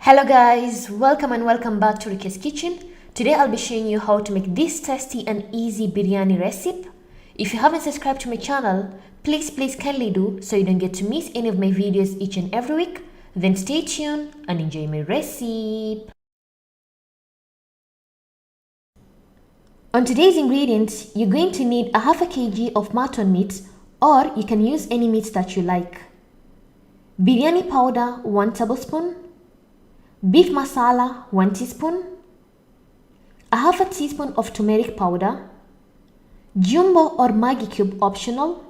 Hello guys, welcome and welcome back to Rika's Kitchen. Today I'll be showing you how to make this tasty and easy biryani recipe. If you haven't subscribed to my channel, please kindly do so you don't get to miss any of my videos each and every week. Then stay tuned and enjoy my recipe. On today's ingredients, you're going to need a half a kg of mutton meat, or you can use any meat that you like. Biryani powder 1 tablespoon. Beef masala 1 teaspoon, a half a teaspoon of turmeric powder, jumbo or Maggi cube optional,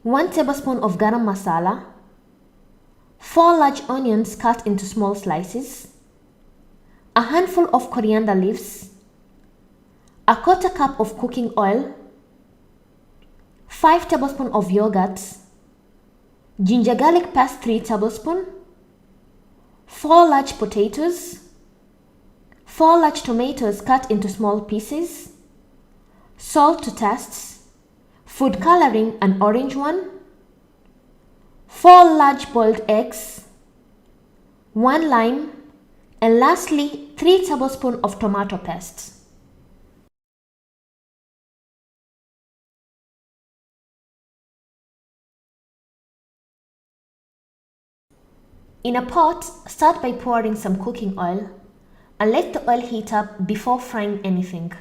1 tablespoon of garam masala, 4 large onions cut into small slices, a handful of coriander leaves, a quarter cup of cooking oil, 5 tablespoons of yogurt, ginger garlic paste 3 tablespoons, 4 large potatoes, 4 large tomatoes cut into small pieces, salt to taste, food coloring an orange one, 4 large boiled eggs, 1 lime, and lastly 3 tablespoons of tomato paste. In a pot, start by pouring some cooking oil and let the oil heat up before frying anything.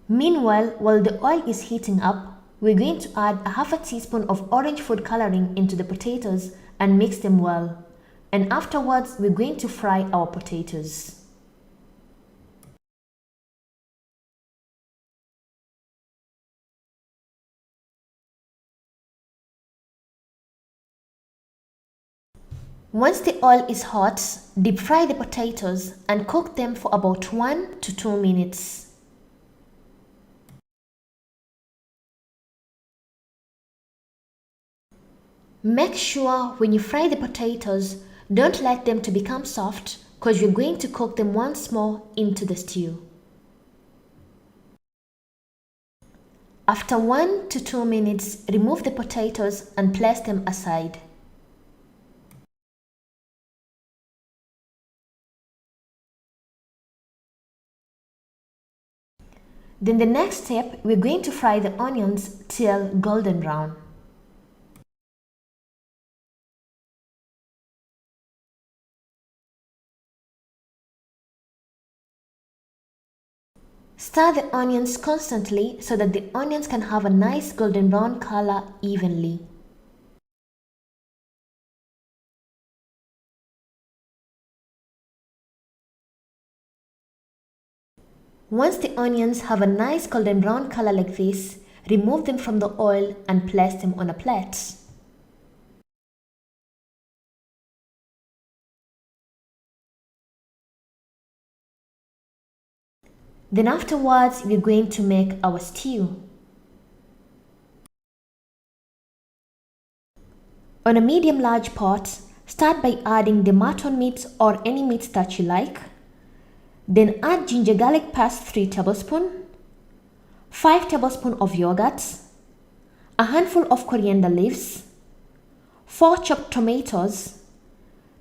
Meanwhile, while the oil is heating up, we're going to add a half a teaspoon of orange food coloring into the potatoes and mix them well. And afterwards, we're going to fry our potatoes. Once the oil is hot, deep fry the potatoes and cook them for about 1 to 2 minutes. Make sure when you fry the potatoes, don't let them to become soft because you're going to cook them once more into the stew. After 1 to 2 minutes, remove the potatoes and place them aside. Then the next step, we're going to fry the onions till golden brown. Stir the onions constantly so that the onions can have a nice golden brown color evenly. Once the onions have a nice golden brown color like this, remove them from the oil and place them on a plate. Then afterwards, we're going to make our stew. On a medium-large pot, start by adding the mutton meat or any meat that you like. Then add ginger garlic paste 3 tablespoons, 5 tablespoons of yogurt, a handful of coriander leaves, 4 chopped tomatoes.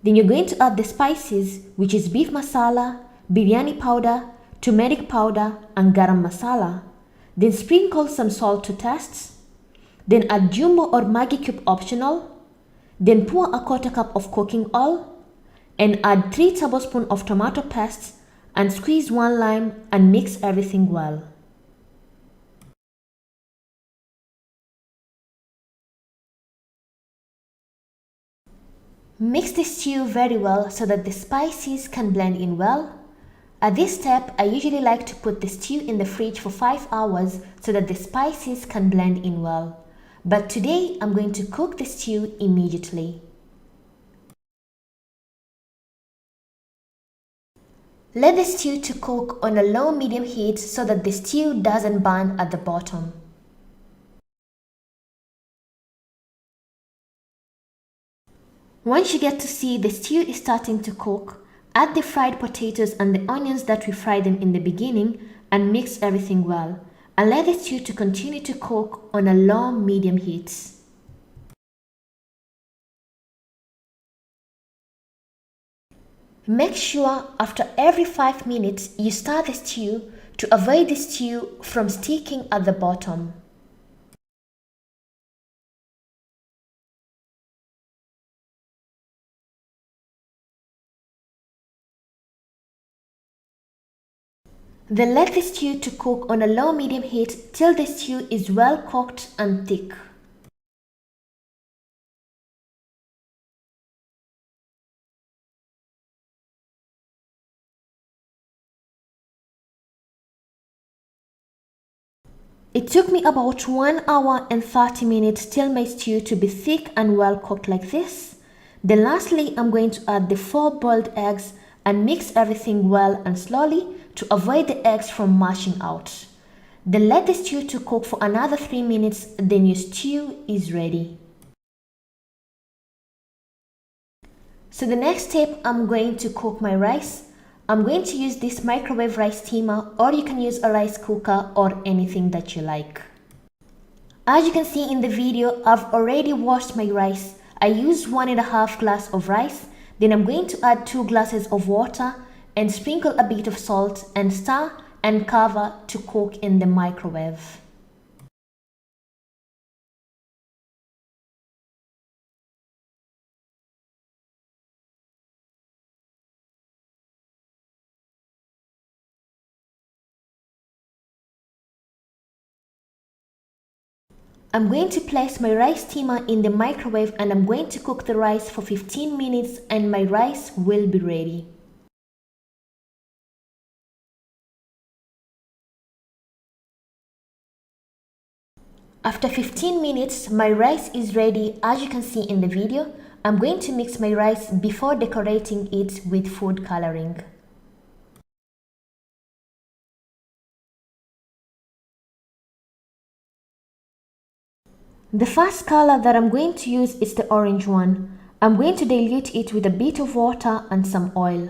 Then you're going to add the spices, which is beef masala, biryani powder, turmeric powder, and garam masala. Then sprinkle some salt to taste. Then add jumbo or Maggi cube optional. Then pour a quarter cup of cooking oil and add 3 tablespoons of tomato paste and squeeze 1 lime and mix everything well. Mix the stew very well so that the spices can blend in well. At this step, I usually like to put the stew in the fridge for 5 hours so that the spices can blend in well. But today, I'm going to cook the stew immediately. Let the stew to cook on a low-medium heat so that the stew doesn't burn at the bottom. Once you get to see the stew is starting to cook, add the fried potatoes and the onions that we fried them in the beginning and mix everything well. And let the stew to continue to cook on a low-medium heat. Make sure after every 5 minutes you stir the stew to avoid the stew from sticking at the bottom. Then let the stew to cook on a low-medium heat till the stew is well cooked and thick. It took me about 1 hour and 30 minutes till my stew to be thick and well cooked like this. Then lastly, I'm going to add the 4 boiled eggs and mix everything well and slowly to avoid the eggs from mashing out. Then let the stew to cook for another 3 minutes, then your stew is ready. So the next step, I'm going to cook my rice. I'm going to use this microwave rice steamer, or you can use a rice cooker or anything that you like. As you can see in the video, I've already washed my rice. I used 1.5 glass of rice. Then I'm going to add 2 glasses of water and sprinkle a bit of salt and stir and cover to cook in the microwave. I'm going to place my rice steamer in the microwave and I'm going to cook the rice for 15 minutes and my rice will be ready. After 15 minutes, my rice is ready. As you can see in the video, I'm going to mix my rice before decorating it with food coloring. The first color that I'm going to use is the orange one. I'm going to dilute it with a bit of water and some oil.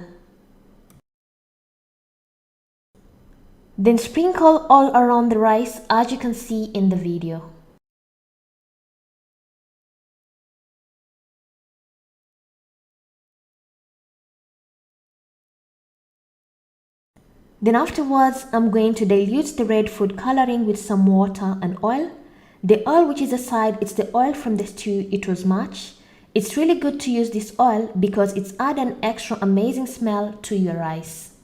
Then sprinkle all around the rice as you can see in the video. Then afterwards, I'm going to dilute the red food coloring with some water and oil. The oil which is aside, it's the oil from the stew, it was much. It's really good to use this oil because it's add an extra amazing smell to your rice.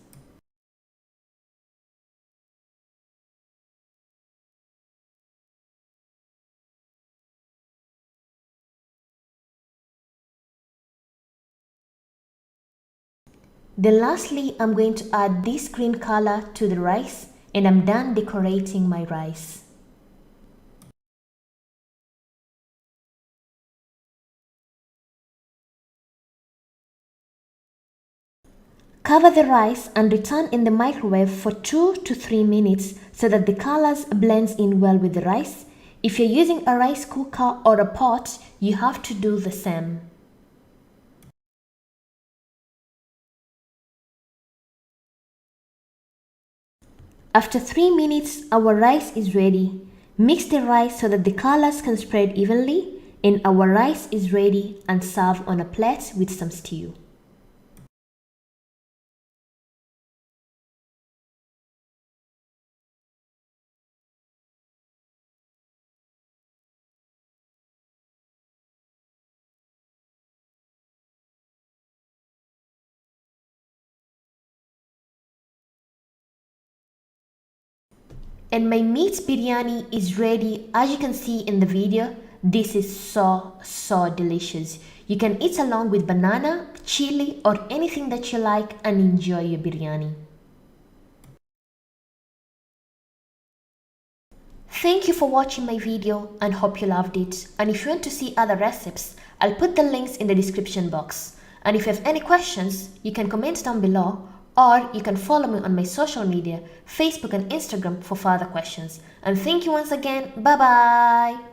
Then lastly, I'm going to add this green color to the rice and I'm done decorating my rice. Cover the rice and return in the microwave for 2 to 3 minutes so that the colors blends in well with the rice. If you're using a rice cooker or a pot, you have to do the same. After 3 minutes, our rice is ready. Mix the rice so that the colors can spread evenly, and our rice is ready and serve on a plate with some stew. And my meat biryani is ready. As you can see in the video, this is so delicious. You can eat along with banana, chili or anything that you like and enjoy your biryani. Thank you for watching my video and hope you loved it. And if you want to see other recipes, I'll put the links in the description box. And if you have any questions, you can comment down below, or you can follow me on my social media, Facebook and Instagram for further questions. And thank you once again. Bye bye.